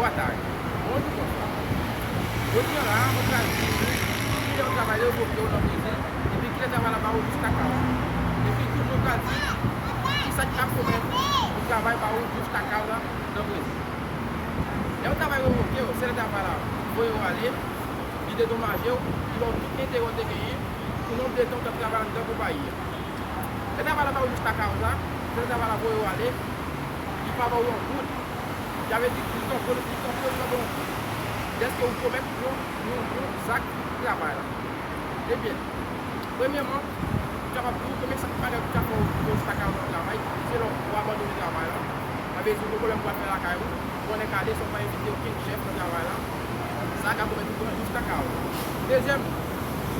boa tarde. Onde eu posso? Eu tinha lá, eu trazia, eu trabalhei, eu voltei o nome dele, e vi que ele trabalha para o destacar. E vi que no Brasil, isso aqui está comendo, o trabalho para o destacar lá no Brasil. Eu trabalho, se ele trabalha, foi eu ali, me dedomageu, e eu fiquei interrogando aqui, o nome dele está trabalhando dentro do Bahia. Ele trabalha para o destacar lá, ele trabalha foi eu ali, e para o orgulho, já veio que ele tocou no bom. Desde que eu começo no saco de trabalho. E bem, premièrement, já para começar a pagar o destacar no trabalho, se não, o abandono do trabalho. Às vezes, o problema pode fazer a cair, quando é cadê, só vai eviter o que chefe no trabalho lá, ça acaba começando a destacar. Deuxième,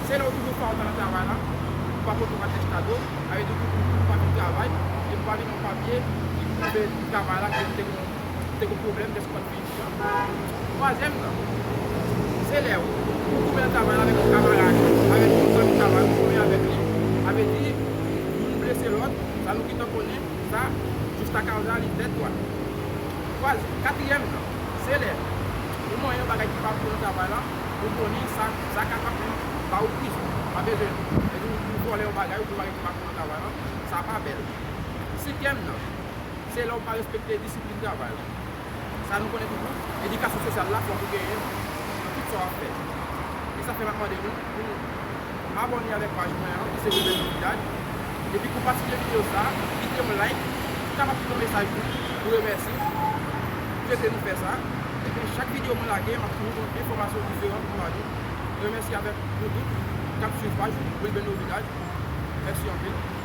se não tudo falta no trabalho lá, para botar um atestador, aí do para o trabalho, e para vir no papier, e para ver o trabalho lá, que tem um problema desse ponto de vista. Troisième, c'est Léo. Vous pouvez travailler avec un camarade, avec une personne qui travaille, vous pouvez avec lui. Avec lui, vous blessez l'autre, ça nous quitte connaît, ça, jusqu'à causer l'idée de toi. Quatrième, c'est Léo. Le moyen de qui va pour le travail là, vous connaissez ça capable pas au prison, pas besoin. Et vous voulez au bagage, vous voulez qui va pour le travail là, ça pas belle. Cinquième, c'est là où on va respecter la discipline de travail. Ça nous connaît beaucoup. L'éducation sociale là, il faut gagner tout ça à faire. Et ça fait maintenant de nous pour abonner avec la page qui c'est le village. Et puis pour partager la vidéo ça, cliquez un like, capable de message pour remercier. Je nous faire ça. Et puis chaque vidéo que je lage, on trouve une information différente pour nous. Je remercie avec nous tous. Cap sur page, vous venez au village. Merci en plus.